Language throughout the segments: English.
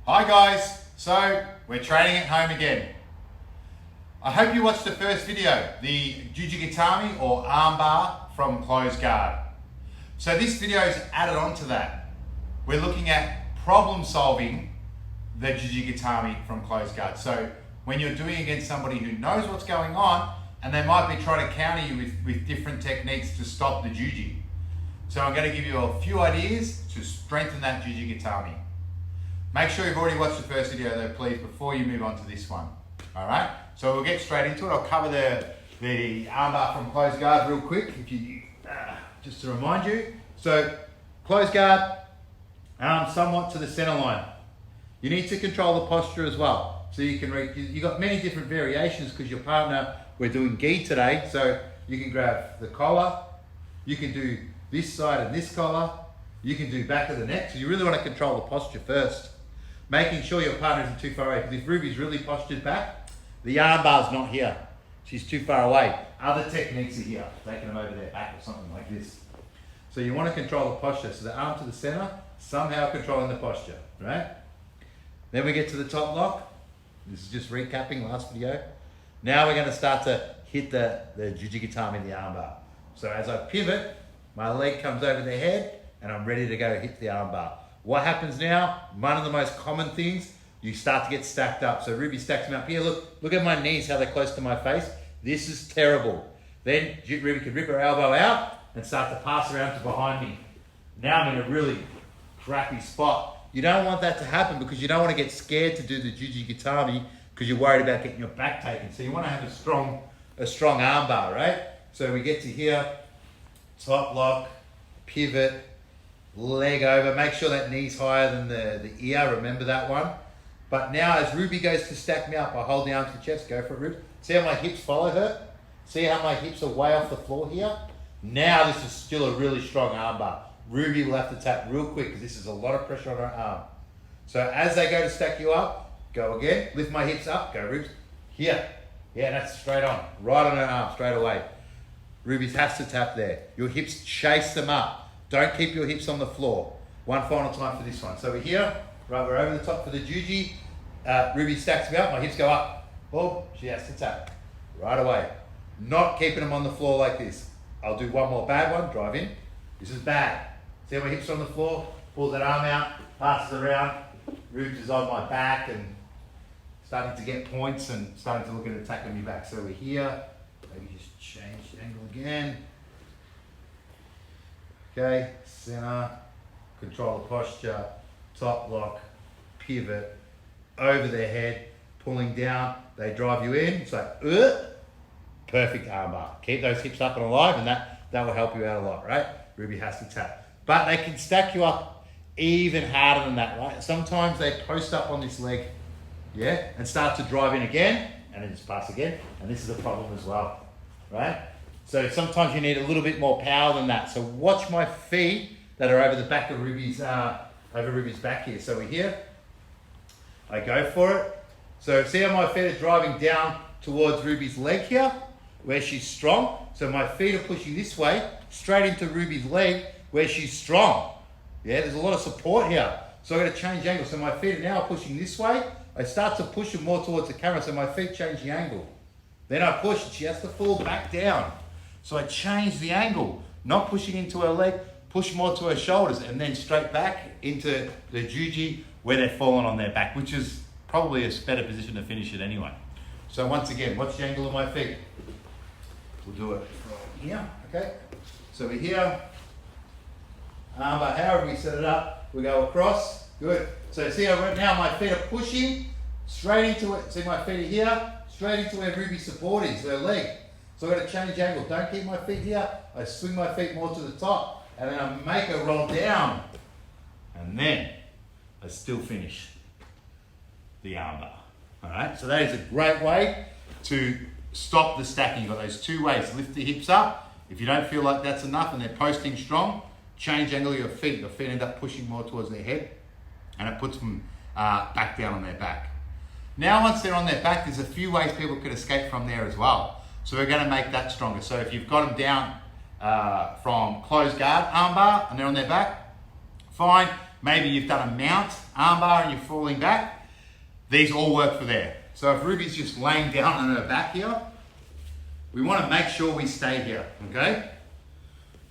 Hi guys, so we're training at home again. I hope you watched the first video, the Juji Gatame or armbar from closed guard. So this video is added on to that. We're looking at problem solving the Juji Gatame from closed guard. So when you're doing against somebody who knows what's going on and they might be trying to counter you with different techniques to stop the Juji. So I'm going to give you a few ideas to strengthen that Juji Gatame. Make sure you've already watched the first video though, please, before you move on to this one. All right, so we'll get straight into it. I'll cover the armbar from closed guard real quick, just to remind you. So closed guard, somewhat to the center line. You need to control the posture as well. So you can you've got many different variations because your partner, we're doing gi today, so you can grab the collar, you can do this side and this collar, you can do back of the neck. So you really want to control the posture first. Making sure your partner isn't too far away, because if Ruby's really postured back, the armbar's not here. She's too far away. Other techniques are here, taking them over their back or something like this. So you want to control the posture. So the arm to the center, somehow controlling the posture, right? Then we get to the top lock. This is just recapping last video. Now we're going to start to hit the Juji Gatame in the armbar. So as I pivot, my leg comes over the head and I'm ready to go hit the armbar. What happens now? One of the most common things, you start to get stacked up. So Ruby stacks me up here. Look at my knees, how they're close to my face. This is terrible. Then Ruby could rip her elbow out and start to pass around to behind me. Now I'm in a really crappy spot. You don't want that to happen because you don't want to get scared to do the Juji Gatame because you're worried about getting your back taken. So you want to have a strong armbar, right? So we get to here, top lock, pivot, leg over. Make sure that knee's higher than the ear. Remember that one. But now as Ruby goes to stack me up, I hold the arm to the chest. Go for it, Ruby. See how my hips follow her? See how my hips are way off the floor here? Now this is still a really strong armbar. Ruby will have to tap real quick because this is a lot of pressure on her arm. So as they go to stack you up, go again. Lift my hips up. Go, Rubes. Here. Yeah, that's straight on. Right on her arm, straight away. Ruby has to tap there. Your hips chase them up. Don't keep your hips on the floor. One final time for this one. So we're here, right, we're over the top for the Juji. Ruby stacks me up, my hips go up. Oh, she has to tap right away. Not keeping them on the floor like this. I'll do one more bad one, drive in. This is bad. See how my hips are on the floor? Pull that arm out, passes around. Ruby is on my back and starting to get points and starting to look at attacking me back. So we're here. Maybe just change the angle again. Okay, center, control the posture, top lock, pivot, over their head, pulling down, they drive you in, it's like, perfect armbar. Keep those hips up and alive and that will help you out a lot, right? Ruby has to tap. But they can stack you up even harder than that, right? Sometimes they post up on this leg, yeah, and start to drive in again, and then just pass again, and this is a problem as well, right? So sometimes you need a little bit more power than that. So watch my feet that are over the back of Ruby's back here. So we're here. I go for it. So see how my feet are driving down towards Ruby's leg here, where she's strong. So my feet are pushing this way, straight into Ruby's leg, where she's strong. Yeah, there's a lot of support here. So I've got to change angle. So my feet are now pushing this way. I start to push them more towards the camera, so my feet change the angle. Then I push, and she has to fall back down. So I change the angle, not pushing into her leg, push more to her shoulders, and then straight back into the Juji where they're falling on their back, which is probably a better position to finish it anyway. So once again, watch the angle of my feet. We'll do it from here, okay? So we're here, but however we set it up, we go across, good. So see how right now my feet are pushing straight into it. See my feet are here, straight into where Ruby's support is, her leg. So I've got to change angle. Don't keep my feet here. I swing my feet more to the top and then I make her roll down. And then I still finish the armbar. All right, so that is a great way to stop the stacking. You've got those two ways. Lift the hips up. If you don't feel like that's enough and they're posting strong, change angle of your feet. Your feet end up pushing more towards their head and it puts them back down on their back. Now once they're on their back, there's a few ways people could escape from there as well. So we're going to make that stronger. So if you've got them down from closed guard armbar and they're on their back, fine. maybe you've done a mount armbar and you're falling back, these all work for there. So if Ruby's just laying down on her back here, we want to make sure we stay here, okay?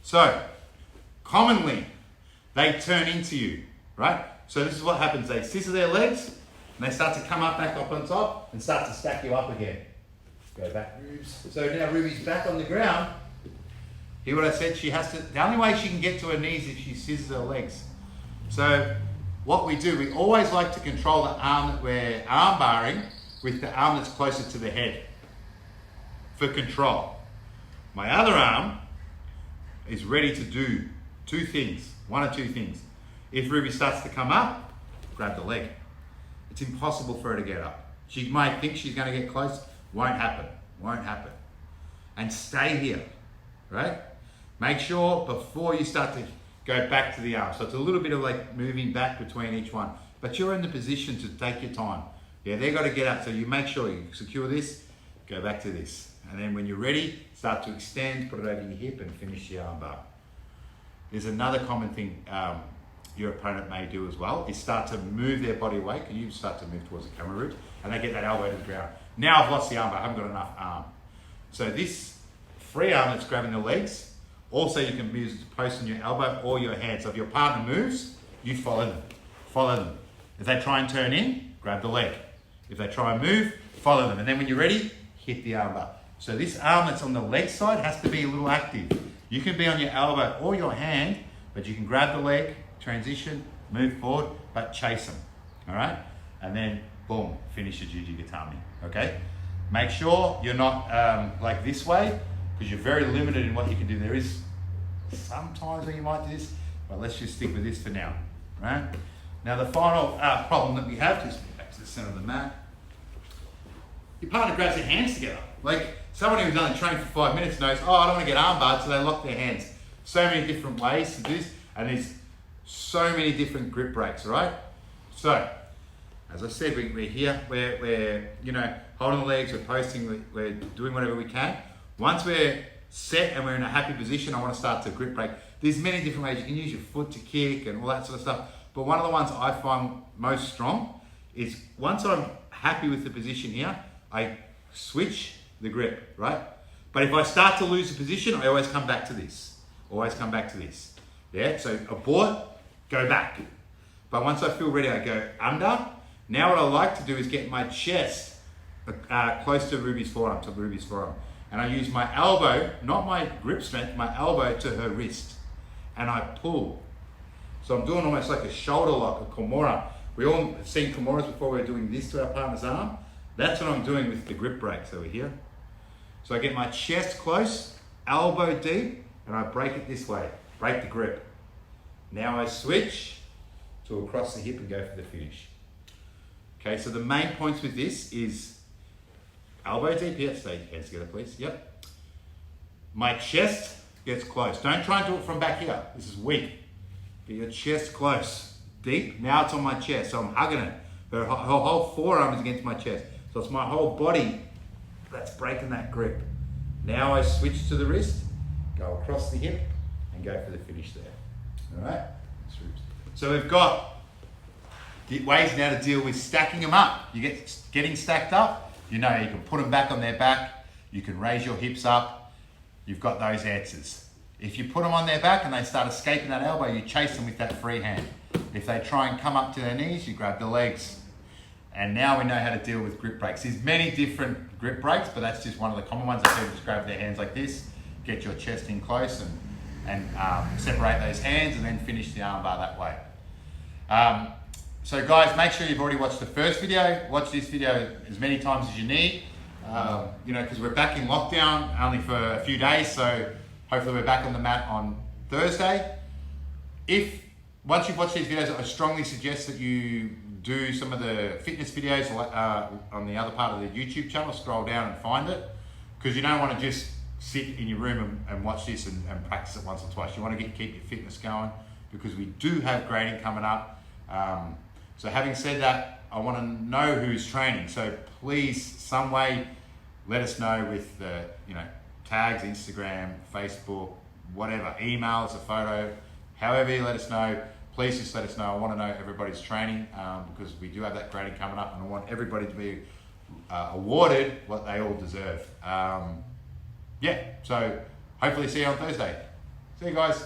So, commonly, they turn into you, right? So this is what happens. They scissor their legs, and they start to come up back up on top and start to stack you up again. Go back, Rubes. So now Ruby's back on the ground. Hear what I said? She has to, the only way she can get to her knees is if she scissors her legs. So what we do, we always like to control the arm that we're arm barring with the arm that's closer to the head for control. My other arm is ready to do two things, one or two things. If Ruby starts to come up, grab the leg. It's impossible for her to get up. She might think she's going to get close, won't happen, won't happen. And stay here, right? Make sure before you start to go back to the arm. So it's a little bit of like moving back between each one, but you're in the position to take your time. Yeah, they've got to get up, so you make sure you secure this, go back to this. And then when you're ready, start to extend, put it over your hip and finish your arm bar. There's another common thing your opponent may do as well, is start to move their body weight. Can you start to move towards the camera root? And they get that elbow to the ground. Now I've lost the arm bar, I haven't got enough arm. So this free arm that's grabbing the legs, also you can use it to post on your elbow or your hand. So if your partner moves, you follow them. Follow them. If they try and turn in, grab the leg. If they try and move, follow them. And then when you're ready, hit the arm bar. So this arm that's on the leg side has to be a little active. You can be on your elbow or your hand, but you can grab the leg, transition, move forward, but chase them, all right? And then, boom, finish your Juji Gatame, okay? Make sure you're not like this way, because you're very limited in what you can do. There is sometimes where you might do this, but let's just stick with this for now, right? Now the final problem that we have, just back to the center of the mat, your partner grabs their hands together. Like someone who's only trained for 5 minutes knows, oh, I don't want to get arm barred, so they lock their hands. So many different ways to do this, and there's so many different grip breaks, right? So, as I said, we're here, we're you know, holding the legs, we're posting, we're doing whatever we can. Once we're set and we're in a happy position, I want to start to grip break. There's many different ways. You can use your foot to kick and all that sort of stuff. But one of the ones I find most strong is once I'm happy with the position here, I switch the grip, right? But if I start to lose the position, I always come back to this. Always come back to this. Yeah, so abort, go back. But once I feel ready, I go under. Now what I like to do is get my chest close to Ruby's forearm, And I use my elbow, not my grip strength, my elbow to her wrist. And I pull. So I'm doing almost like a shoulder lock, a Kimura. We all have seen Kimuras before. We're doing this to our partner's arm. That's what I'm doing with the grip breaks over here. So I get my chest close, elbow deep, and I break it this way, break the grip. Now I switch to across the hip and go for the finish. Okay, so the main points with this is elbow deep here, stay hands together please, yep. My chest gets close. Don't try and do it from back here, this is weak. Get your chest close, deep, now it's on my chest, so I'm hugging it. Her whole forearm is against my chest. So it's my whole body that's breaking that grip. Now I switch to the wrist, go across the hip, and go for the finish there. All right? So we've got ways now to deal with stacking them up. You get getting stacked up, you know you can put them back on their back, you can raise your hips up, you've got those answers. If you put them on their back and they start escaping that elbow, you chase them with that free hand. If they try and come up to their knees, you grab the legs. And now we know how to deal with grip breaks. There's many different grip breaks, but that's just one of the common ones. I said just grab their hands like this, get your chest in close and separate those hands and then finish the arm bar that way. So guys, make sure you've already watched the first video. Watch this video as many times as you need. You know, because we're back in lockdown only for a few days, so hopefully we're back on the mat on Thursday. Once you've watched these videos, I strongly suggest that you do some of the fitness videos on the other part of the YouTube channel. Scroll down and find it, because you don't want to just sit in your room and watch this and practice it once or twice. You want to keep your fitness going, because we do have grading coming up. So having said that, I want to know who's training. So please, some way, let us know with the tags, Instagram, Facebook, whatever, email us a photo, however you let us know. please just let us know. I want to know everybody's training because we do have that grading coming up, and I want everybody to be awarded what they all deserve. Yeah, so hopefully see you on Thursday. See you guys.